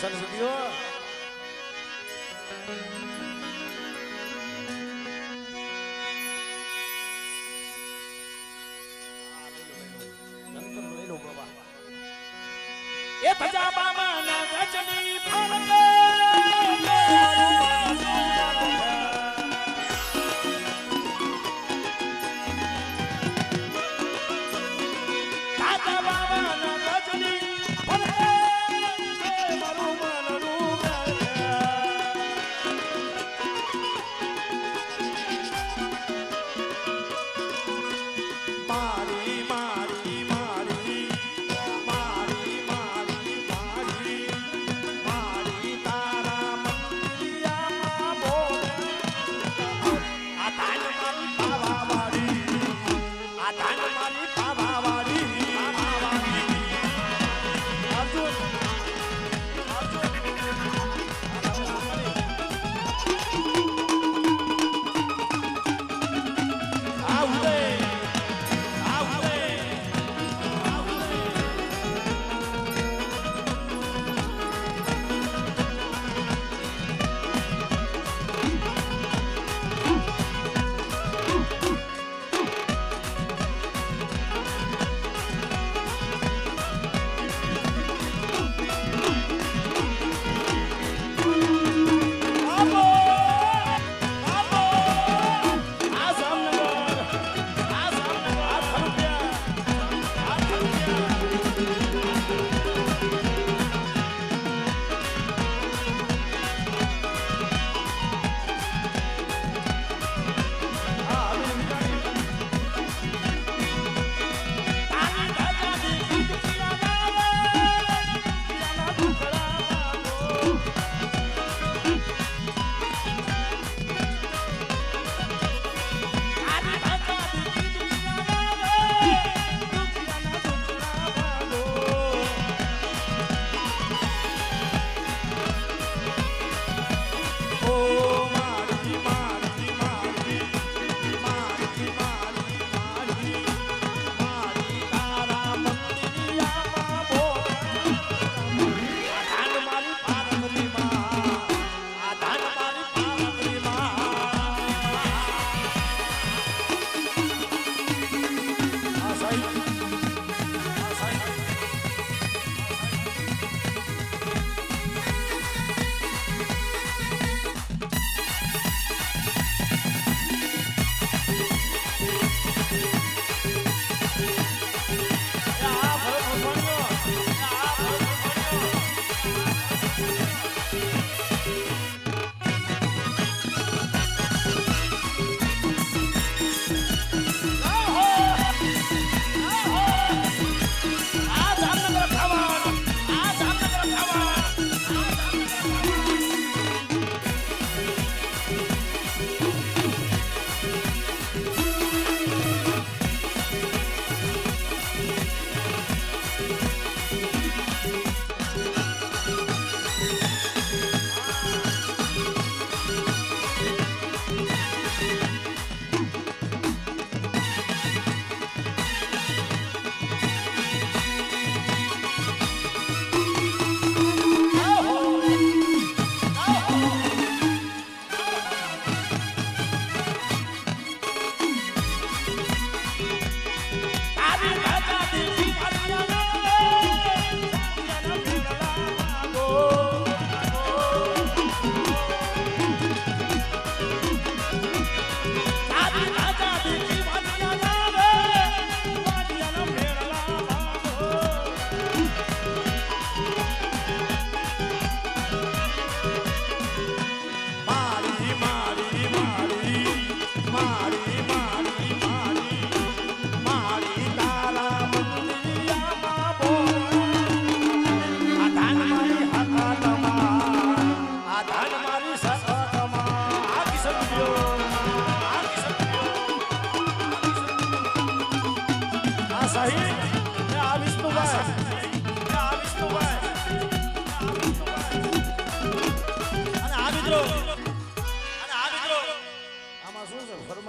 Kishan video એ ભજા બામા ના ગજની ફરકે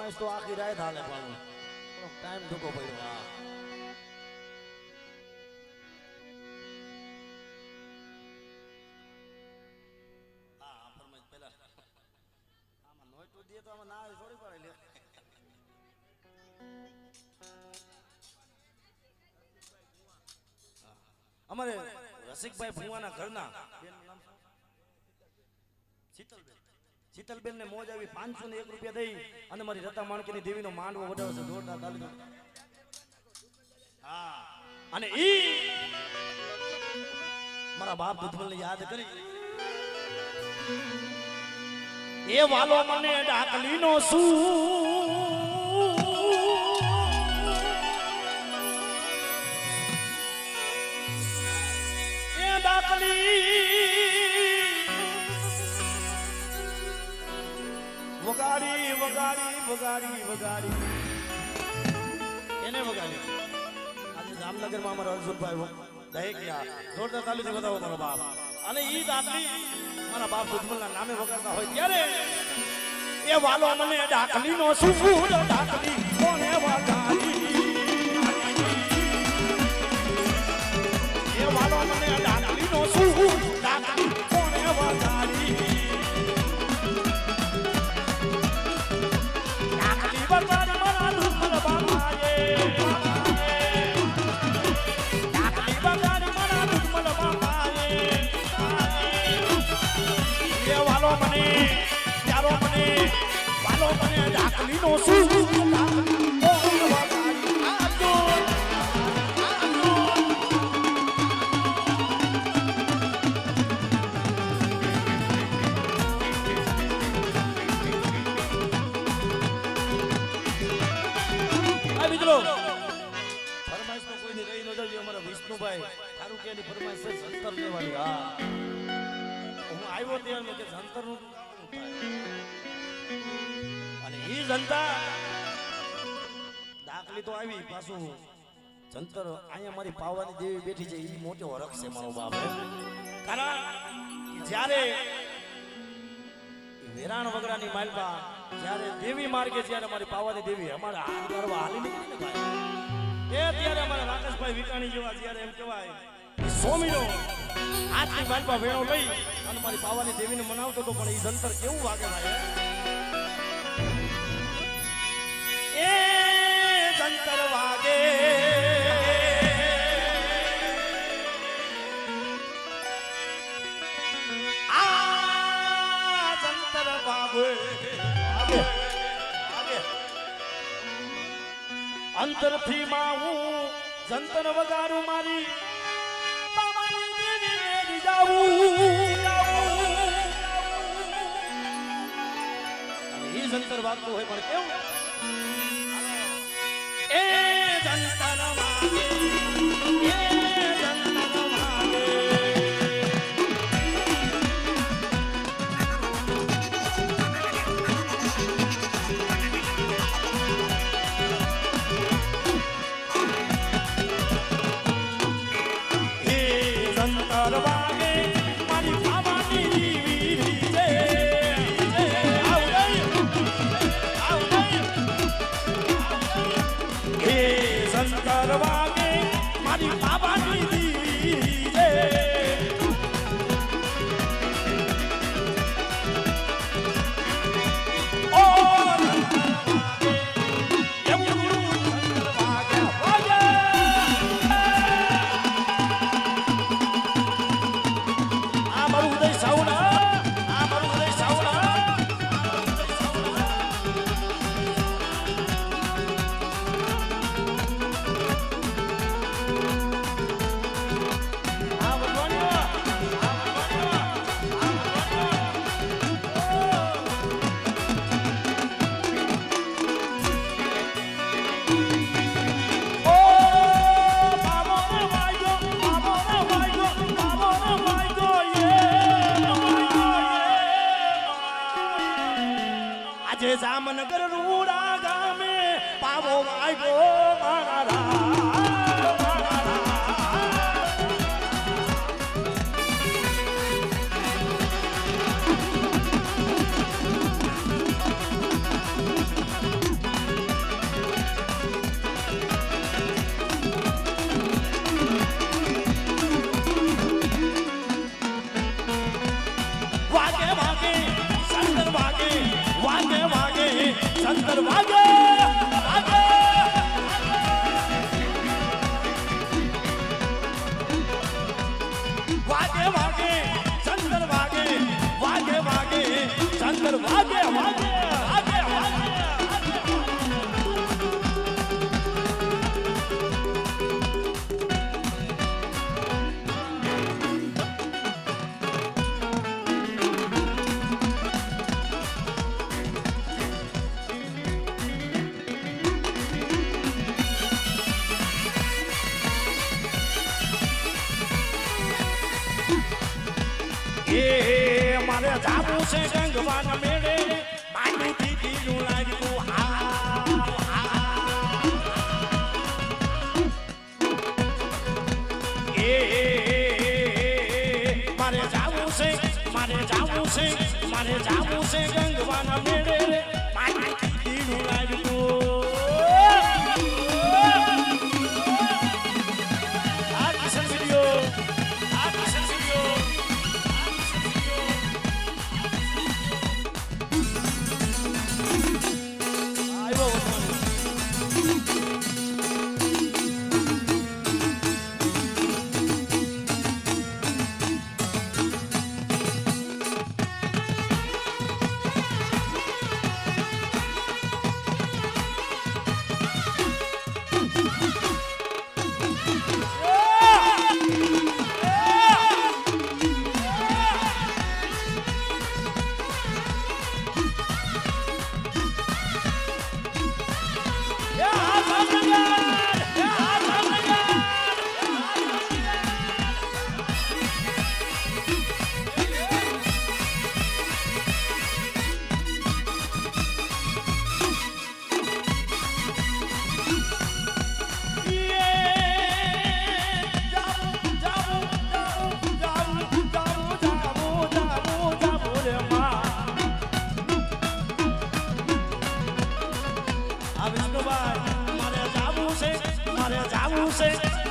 ફરમાઈશ તો આખી રાત હાલે પણ ટાઈમ ઢૂકો પડ્યો. દે તો આમાં ના આવે થોડી પડે લે અમારે રસિકભાઈ ભુવાના ઘરના શીતલબેન ને મોજ આવી 501 રૂપિયા દઈ અને મારી રતા માણકીની દેવીનો માંડવો વડાવે છે જોરદાર તાલી હા અને ઈ મારા બાપ દુધમલને યાદ કરી એ વાલો મને ડાકલીનો શું એ ડાકલી વગાડી વગાડી વગાડી વગાડી એને વગાડી આજે જામનગરમાં અમારા અર્જુનભાઈ દહેક યા જોરદાર તાલીથી બતાવો મારો બાપ અને ઈ ડાકલી મારા બાપ દુધમલના નામે વગાડતા હોય ત્યારે એ વાલો મને ડાકલીનો સુફૂલ ડાકલી કોને વગાડી એ વાલો મને ડાકલીનો સુફૂલ ડાકલી કોને વગાડી ડાકલી વગાડી મારા દુધમલ બાપાએ ડાકલી વગાડી મારા દુધમલ બાપાએ એ વાલો મને યારો મને વાલો મને ડાકલીનો શું મિત્રો ફરમાઈશ તો કોઈની રહી ન જવી અમારા વિષ્ણુભાઈ તારું કે એની ફરમાઈશ છે સંતર લેવાની હા હું આવ્યો ત્યાં કે સંતર નું અને ઈ જનતા દાખલી તો આવી પાછું જંતર અહીંયા મારી પાવાની દેવી બેઠી છે ઈ મોટો હરખ છે મારો બાપ કારણ જ્યારે વેરાણ વગડાની માલબા જ્યારે દેવી માર્ગે જ્યારે મારી પાવાની દેવી અમારા હાથ કરવા હાલી નીકળી ભાઈ એ ત્યારે અમારા રાકેશભાઈ વિકાણી જેવા જ્યારે એમ કહેવાય સોમીનો હાથની માલબા વેણો લઈ અને મારી પાવાની દેવીને મનાવતો હતો પણ ઈ જંતર કેવું વાગે ભાઈ એ જંતર વાગે આ જંતર વાગે અંતરથી માં હું જંતર વગાડું મારી પાવાની દેવીને જાવું ઈ જંતર વાગતું હોય પણ કેવું એ જંતર વાગે એ જંતર વાગે એ જંતર વાગે મારી પાવાની દેવી છે સંતર વાગે મારી બાબાની દેવી છે ઓ સંતર વાગે વાગે આ મારું ઉદય સાવડા આ મારું ઉદય સાવડા જામનગર રૂડા ગામે પાવો વાગ્યો મારા વાગે વાગે સંતર વાગે વાગે વાગે શંકર વાગે વાગે વાગે વાગે શંકર વાગે વાગે વાગે શંકર વાગે વાગે વાગે વાગે મારે જાવું છે ગંગવાન મેળે માનું દીદીનું લાગ્યું મારે જાવું છે મારે જાવું છે મારે જાવું છે ગંગવાન મેળે માનું દીદીનું લાગ્યું આ કિશન વિડિયો આ કિશન વિડિયો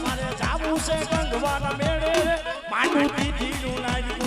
મારે જાવું છે ગંગવાન મેળે માનું દીદીનું લાગ્યું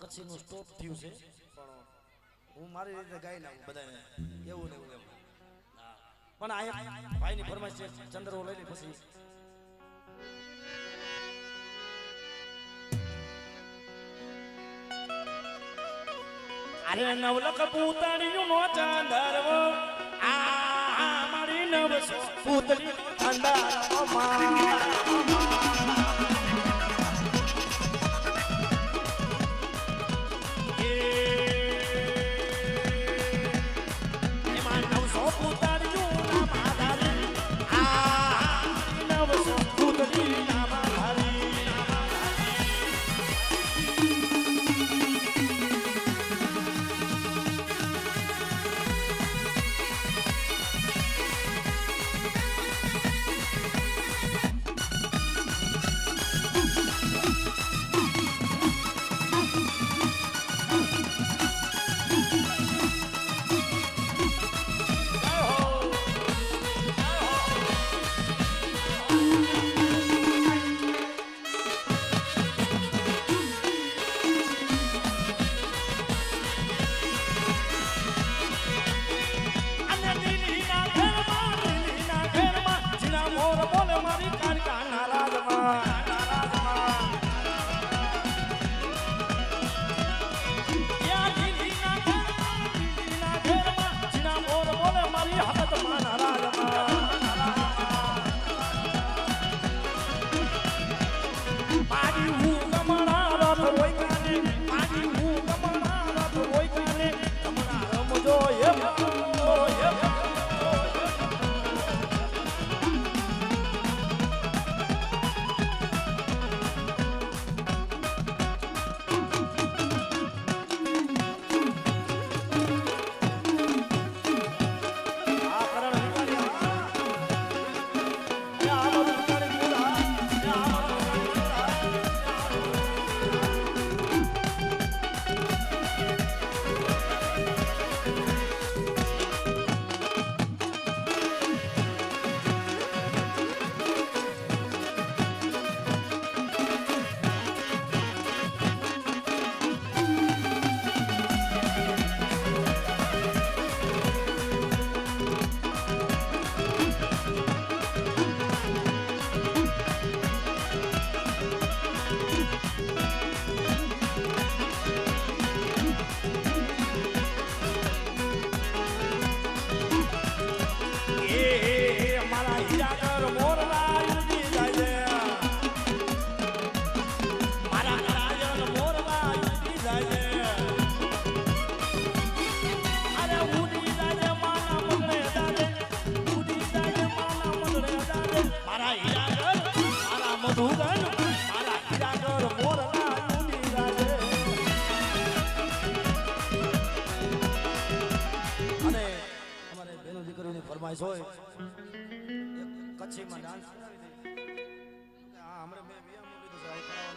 કચ્છીનું સ્ટોપ થયું છે પણ હું મારી રીતે ગાઈ નાખું બધાને એવું ને એવું પણ આ ભાઈની ફરમાઈશ છે ચંદ્રો લઈ લે પછી અરે નવલખ પૂતળીયું નો ચાંદરવો આ મારી નવસો પૂતળી અંધારો હીરાગર મારા મધુગન મારા હીરાગર મોરના ડૂડી ગાજે અને અમારે બેનો દીકરીઓની ફરમાઈશ હોય એક કચ્છીમાં ડાન્સ કરાવી દે હા હમણાં મેં વિયામાં કીધું છે